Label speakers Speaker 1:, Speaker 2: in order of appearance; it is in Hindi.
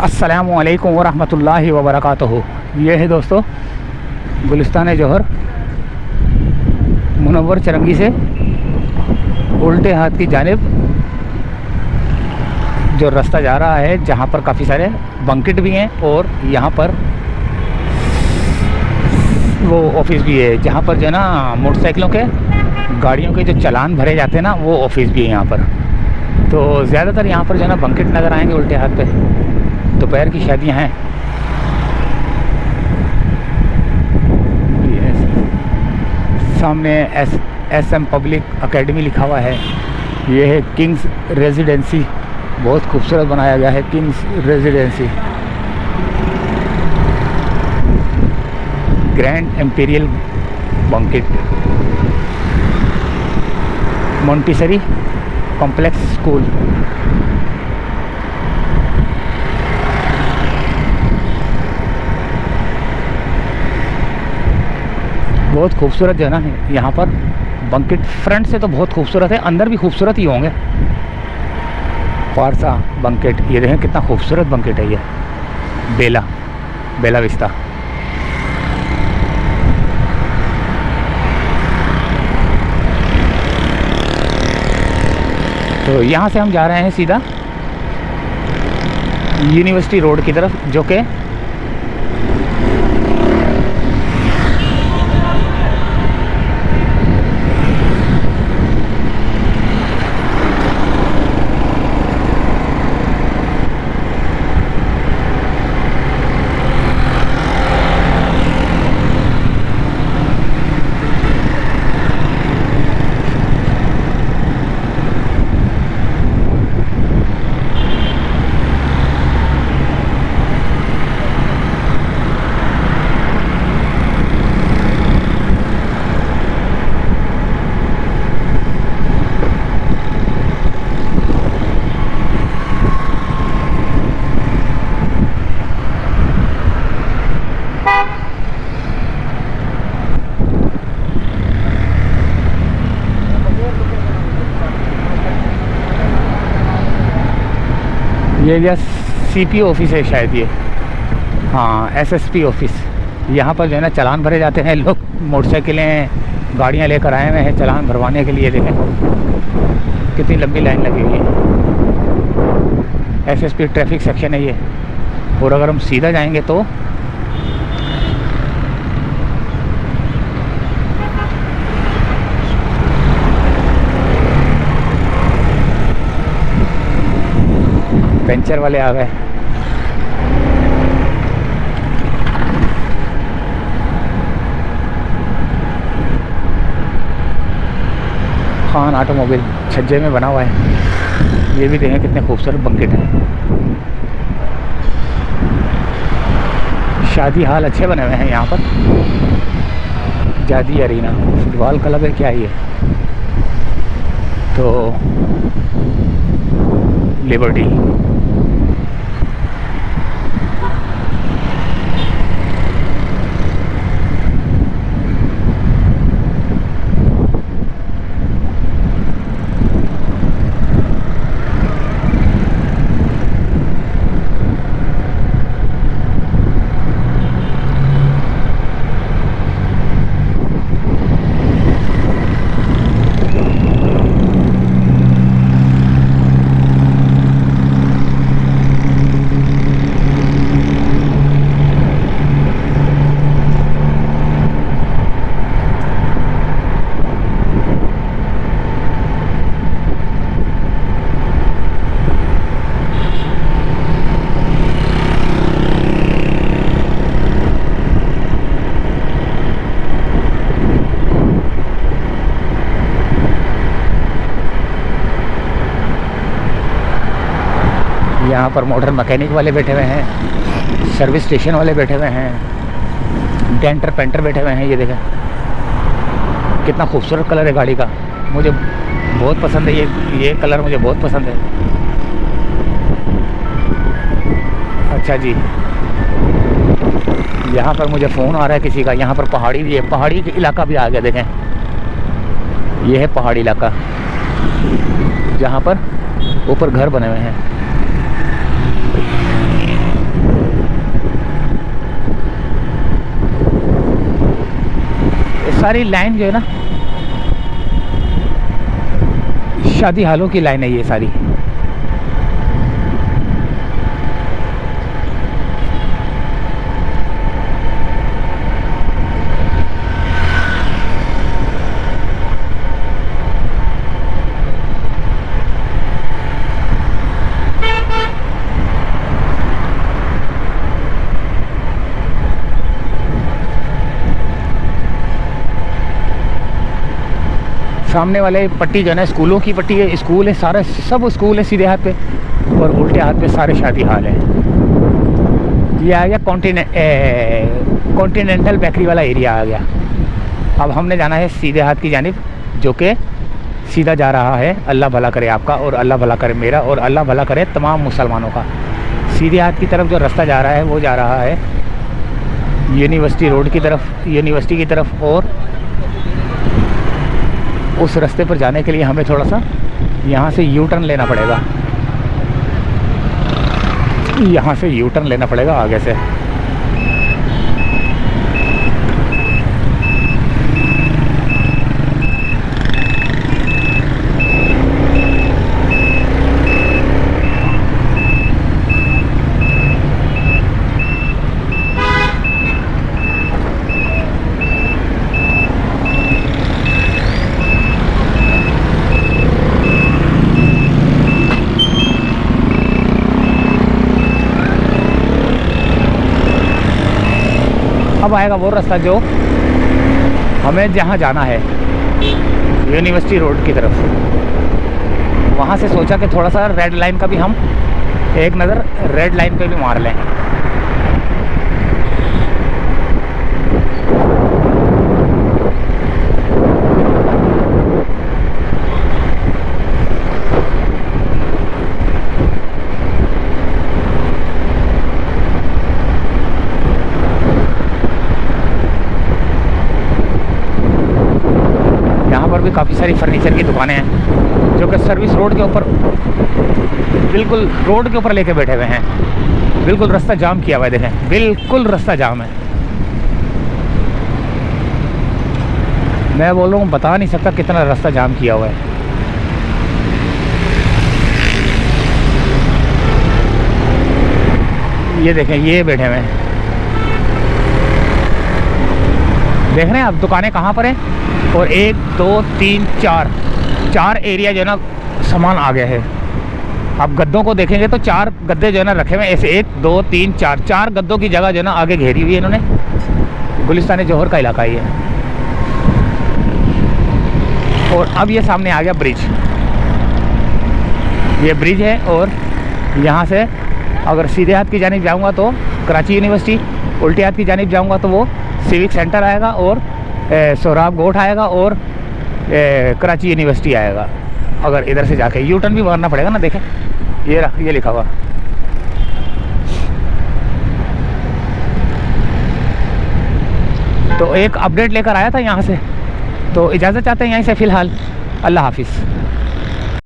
Speaker 1: अस्सलामु अलैकुम वरहमतुल्लाहि वबरकातुहू। ये है दोस्तों गुलिस्तान जौहर मुनव्वर चरंगी से उल्टे हाथ की जानिब जो रास्ता जा रहा है, जहाँ पर काफ़ी सारे बंकेट भी हैं और यहाँ पर वो ऑफिस भी है, जहाँ पर जो है ना मोटरसाइकिलों के गाड़ियों के जो चालान भरे जाते हैं ना, वो ऑफिस भी है यहाँ पर। तो ज़्यादातर यहाँ पर जो है ना बंकेट नज़र आएंगे उल्टे हाथ पे। दोपहर की शादियाँ हैं। सामने SM पब्लिक एकेडमी लिखा हुआ है। ये है किंग्स रेजिडेंसी, बहुत खूबसूरत बनाया गया है Kings residency. Grand Amperian banquet Montessori complex school. बहुत खूबसूरत जो है ना यहाँ पर बंकेट। फ्रंट से तो बहुत खूबसूरत है, अंदर भी खूबसूरत ही होंगे। फारसा बंकेट, ये देखें कितना खूबसूरत बंकेट है। ये बेला विस्ता। तो यहाँ से हम जा रहे हैं सीधा यूनिवर्सिटी रोड की तरफ, जो कि ये एरिया CP ऑफिस है शायद ये। हाँ, SSP ऑफिस। यहाँ पर जो है ना चालान भरे जाते हैं। लोग मोटरसाइकिलें गाड़ियाँ लेकर आए हुए हैं चालान भरवाने के लिए। देखें कितनी लंबी लाइन लगी हुई है। SSP ट्रैफिक सेक्शन है ये। और अगर हम सीधा जाएंगे तो पेंचर वाले आ गए। खान ऑटोमोबाइल छज्जे में बना हुआ है। ये भी देखें कितने खूबसूरत बंकेट हैं। शादी हाल अच्छे बने हुए हैं यहाँ पर। जादी अरीना फुटबॉल क्लब है क्या ये? तो लिबर्टी। यहाँ पर मोटर मैकेनिक वाले बैठे हुए हैं, सर्विस स्टेशन वाले बैठे हुए हैं, डेंटर पेंटर बैठे हुए हैं। ये देखें कितना खूबसूरत कलर है गाड़ी का। मुझे बहुत पसंद है ये कलर मुझे बहुत पसंद है। अच्छा जी, यहाँ पर मुझे फ़ोन आ रहा है किसी का। यहाँ पर पहाड़ी भी है, पहाड़ी इलाका भी आ गया। देखें ये है पहाड़ी इलाका, जहाँ पर ऊपर घर बने हुए हैं। सारी लाइन जो है ना शादी हालों की लाइन है ये सारी। सामने वाले पट्टी जो है ना स्कूलों की पट्टी है, स्कूल है सारा, सब स्कूल है सीधे हाथ पे, और उल्टे हाथ पे सारे शादी हाल है। ये आ गया कॉन्टिनेंटल बेकरी वाला एरिया आ गया। अब हमने जाना है सीधे हाथ की जानिब, जो कि सीधा जा रहा है। अल्लाह भला करे आपका और अल्लाह भला करे मेरा और अल्लाह भला करे तमाम मुसलमानों का। सीधे हाथ की तरफ जो रास्ता जा रहा है वो जा रहा है यूनिवर्सिटी रोड की तरफ, यूनिवर्सिटी की तरफ। और उस रास्ते पर जाने के लिए हमें थोड़ा सा यहाँ से यू टर्न लेना पड़ेगा, यहाँ से यू टर्न लेना पड़ेगा आगे से। अब आएगा वो रास्ता जो हमें जहाँ जाना है यूनिवर्सिटी रोड की तरफ। वहाँ से सोचा कि थोड़ा सा रेड लाइन का भी हम एक नज़र रेड लाइन पे भी मार लें। भी काफ़ी सारी फर्नीचर की दुकानें हैं जो कि सर्विस रोड के ऊपर, बिल्कुल रोड के ऊपर लेके बैठे हुए हैं। बिल्कुल रास्ता जाम किया हुआ है, देखें बिल्कुल रास्ता जाम है। मैं बोल रहा हूँ बता नहीं सकता कितना रास्ता जाम किया हुआ है। ये देखें ये बैठे हुए हैं, देख रहे हैं आप दुकानें कहाँ पर हैं। और 1 2 3 4 एरिया जो है ना सामान आ गया है। आप गद्दों को देखेंगे तो 4 गद्दे जो है ना रखे हुए ऐसे 1 2 3 4 गद्दों की जगह जो है ना आगे घेरी हुई है इन्होंने। गुलिस्तान जौहर का इलाका ही है। और अब ये सामने आ गया ब्रिज, ये ब्रिज है। और यहाँ से अगर सीधे हाथ की जानिब जाऊँगा तो कराची यूनिवर्सिटी, उल्टे हाथ की जानिब जाऊँगा तो वो सिविक सेंटर आएगा और सोहराब गोट आएगा और कराची यूनिवर्सिटी आएगा। अगर इधर से जाके यू टर्न भी मारना पड़ेगा ना, देखें ये लिखा हुआ। तो एक अपडेट लेकर आया था यहाँ से, तो इजाज़त चाहते हैं यहीं से फ़िलहाल। अल्लाह हाफिज़।